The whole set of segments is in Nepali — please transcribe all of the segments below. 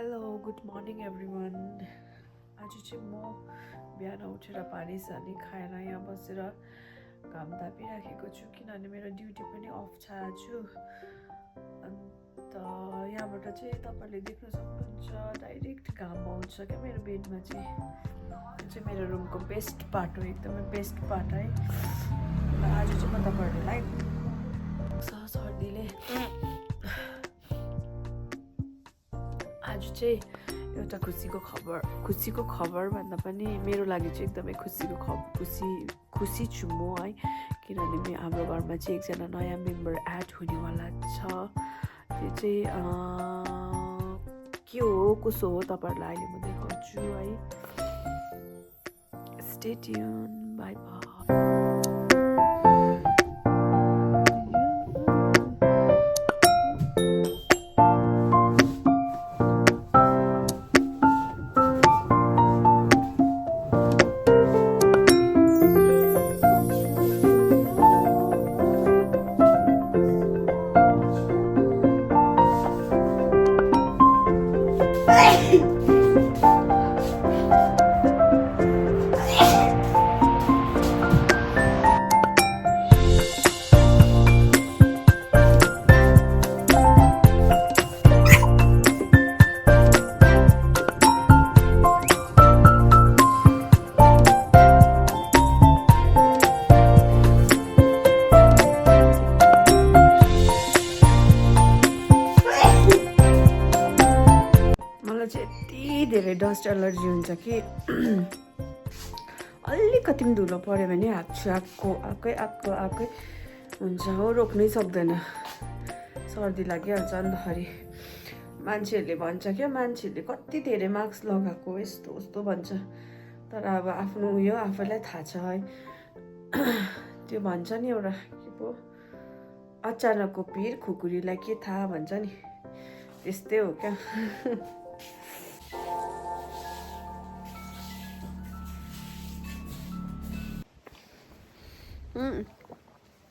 Hello good morning everyone. आज चाहिँ म बिहान उठेर पानी सानी खाएर यहाँ बसेर घाम तापिराखेको छु किनभने मेरो ड्युटी पनि अफ छ आज। अन्त यहाँबाट चाहिँ तपाईँले देख्न सक्नुहुन्छ डाइरेक्ट घाम आउँछ क्या मेरो बेडमा चाहिँ। यो चाहिँ मेरो रुमको बेस्ट पार्ट हो, एकदमै बेस्ट पार्ट है। आज चाहिँ म तपाईँहरूलाई सर्दीले आज चाहिँ एउटा खुसीको खबर भन्दा पनि मेरो लागि चाहिँ एकदमै खुसी छु म है, किनभने हाम्रो घरमा चाहिँ एकजना नयाँ मेम्बर एड हुनेवाला छ। त्यो चाहिँ के हो कसो हो तपाईँहरूलाई अहिले म देखाउँछु है। Stay tune, bye bye. यति धेरै डस्ट एलर्जी हुन्छ कि अलिकति पनि धुलो पऱ्यो भने आएकै हुन्छ हो, रोक्नै सक्दैन, सर्दी लागिहाल्छ। अन्तखेरि मान्छेहरूले भन्छ क्या, मान्छेहरूले कति धेरै मास्क लगाएको यस्तो उस्तो भन्छ, तर अब आफ्नो उयो आफैलाई थाहा छ है। त्यो भन्छ नि एउटा के पो, अचानकको पिर खुकुरीलाई के थाहा भन्छ नि, त्यस्तै हो क्या।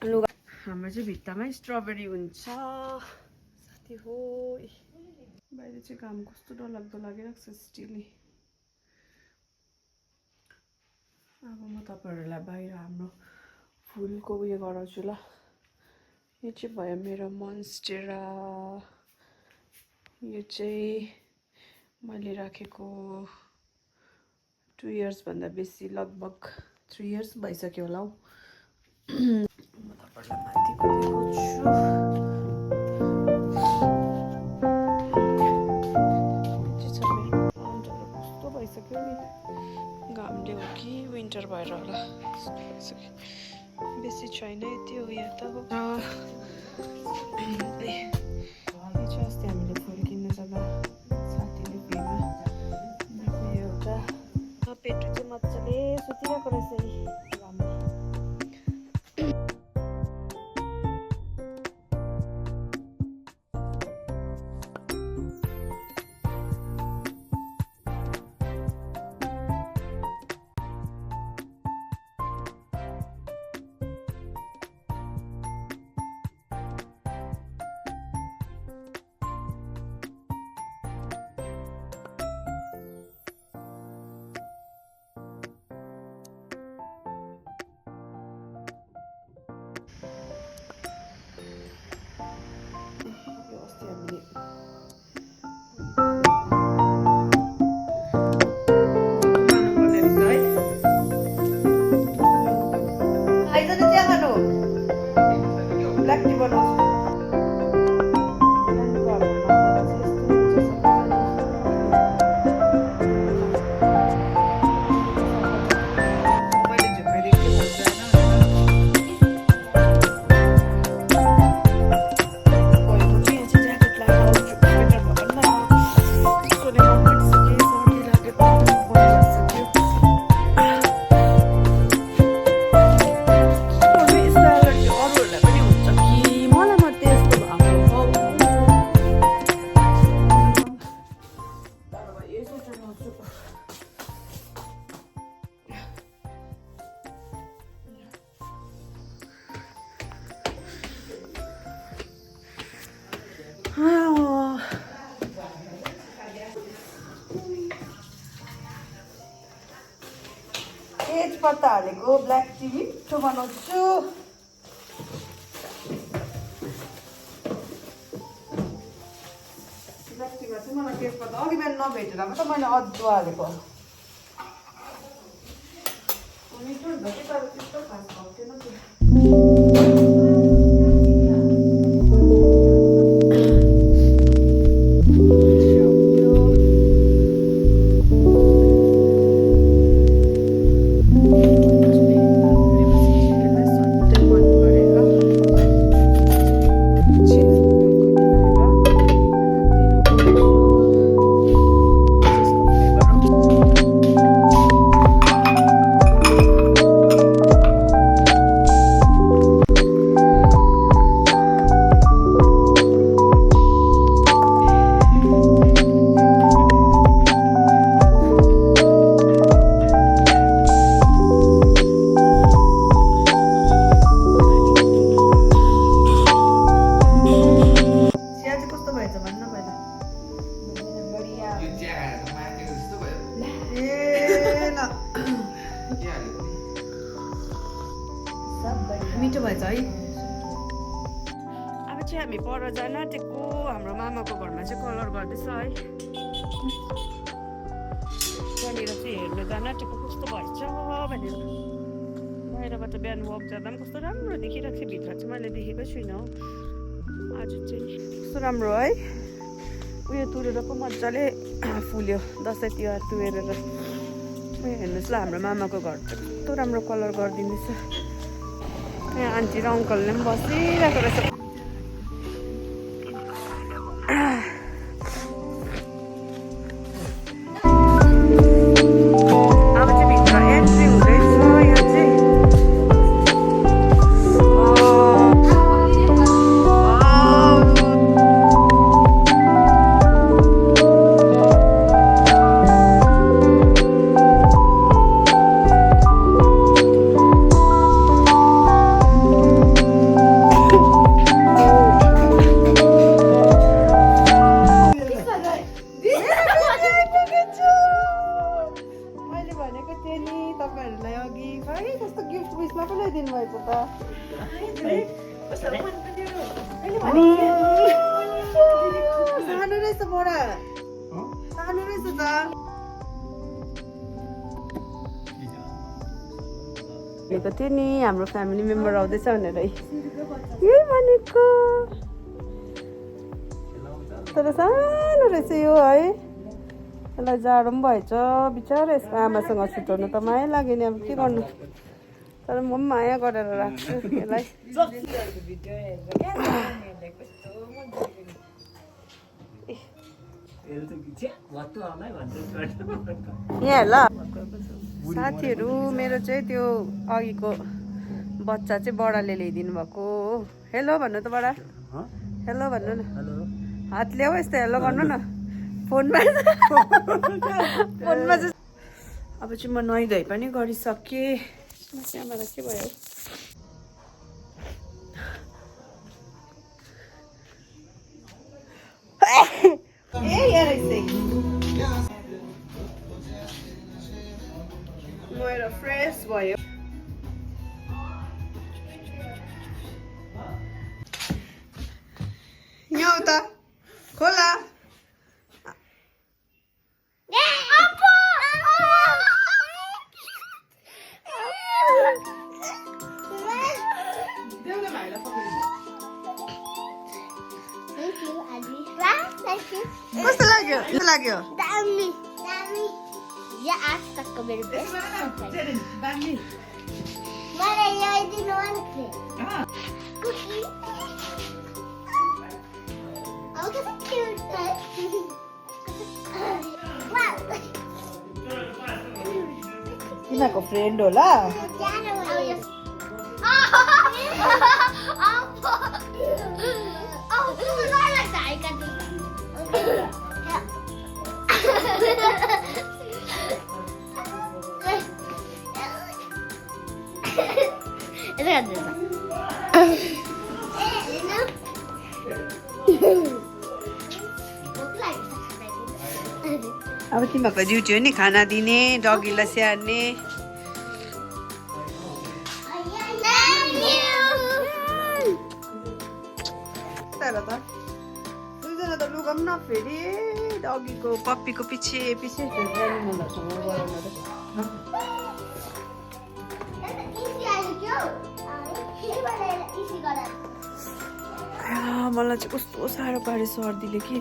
लुगा हाम्रो चाहिँ भित्तामै स्ट्रबेरी हुन्छ साथी हो। बाहिर चाहिँ घाम कस्तो डरलाग्दो लागिरहेको छ स्टिली। अब म तपाईँहरूलाई बाहिर हाम्रो फुलको उयो गराउँछु ल। यो चाहिँ भयो मेरो मोन्स्टेरा। यो चाहिँ मैले राखेको 2 इयर्सभन्दा बेसी, लगभग 3 इयर्स भइसक्यो होला हौ। म तपाईँलाई माथिको देखाउँछु। कस्तो भइसक्यो नि, घामले हो कि विन्टर भएर होला, बेसी छैन, यति हो यहाँ त। यो चाहिँ अस्ति हामीले फुल किन्न जाँदा साथीले फ्रीमा दिएको एउटा। पेटु चाहिँ मजाले सुतिरहेको रहेछ है घाममा। मलाई हालेको ब्ल्याक टी मिठो बनाउँछु। ब्ल्याक टीमा चाहिँ मलाई टेस्ट गर्दा अघि बिहान नभेटेर त मैले अदुवा हालेको मिठो हुन्छ कि तर त्यस्तो खास खाउँथेन त्यो। मिठो भएछ है। अब चाहिँ हामी पर जान आँटेको हाम्रो मामाको घरमा चाहिँ कलर गर्दैछ है। त्यहाँनिर चाहिँ हेर्नु जान आँटेको कस्तो भएछ भनेर। बाहिरबाट बिहान वक जाँदा पनि कस्तो राम्रो देखिरहेको थियो, भित्र चाहिँ मैले देखेकै छुइनँ हो। आज चाहिँ कस्तो राम्रो है, उयो तुरेर पो मजाले फुल्यो दसैँ तिहार तुरेर। हेर्नुहोस् ल हाम्रो मामाको घर चाहिँ कस्तो राम्रो कलर गरिदिँदैछ। यहाँ आन्टी र अङ्कलले पनि बसिरहेको रहेछ। अब चाहिँ भित्र एन्ट्री हुँदैछ। यहाँ चाहिँ तपाईँहरूलाई अघि खै कस्तो गिफ्ट उयसमा पो ल्याइदिनु भएको त। सानो रहेछ बडा, सानो रहेछ त। भनेको थियो नि हाम्रो फ्यामिली मेम्बर आउँदैछ भनेर यही भनेको, तर सानो रहेछ यो है। यसलाई जाडो पनि भएछ बिचरा, यसको आमासँग छुट्याउनु त माया लाग्यो नि, अब के गर्नु। तर म पनि माया गरेर राख्छु यसलाई। यहाँ ल साथीहरू, मेरो चाहिँ त्यो अघिको बच्चा चाहिँ बडाले ल्याइदिनु भएको हो। हेलो भन्नु त बडा, हेलो भन्नु न। हात ल्याऊ यस्तो हेलो गर्नु न फोनमा। फोनमा चाहिँ अब चाहिँ म नुहाइधुवाइ पनि गरिसकेँ। त्यहाँबाट के भयो नुहाएर फ्रेस भयो। यहाँ उता खोला कस्तो लाग्यो? कस्तो लाग्यो? दामी दामी या आज तकको मेरो बेस्ट दामी। मलाई ल्याइदिनु भन्थे कुकी। अब कस्तो क्युट छ। तिमीहरूको फ्रेन्ड होला। अब तिमीहरूको ड्युटी हो नि खाना दिने, डगीलाई स्याहार्ने। यता हेर त दुईजना त लुगा पनि नफेरि डगीको पप्पीको पछि पछि एनिमलहरूसँग गराउन त मलाई चाहिँ कस्तो साह्रो पाऱ्यो सर्दीले कि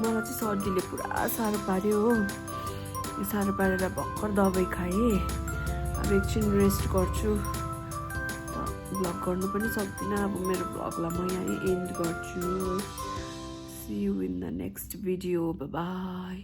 मलाई चाहिँ सर्दीले पुरा साह्रो पाऱ्यो हो साह्रो पारेर भर्खर दबाई खाएँ अब एकछिन रेस्ट गर्छु भ्लग गर्नु पनि सक्दिनँ अब मेरो भ्लगलाई म यहीँ एन्ड गर्छु see you in the next video by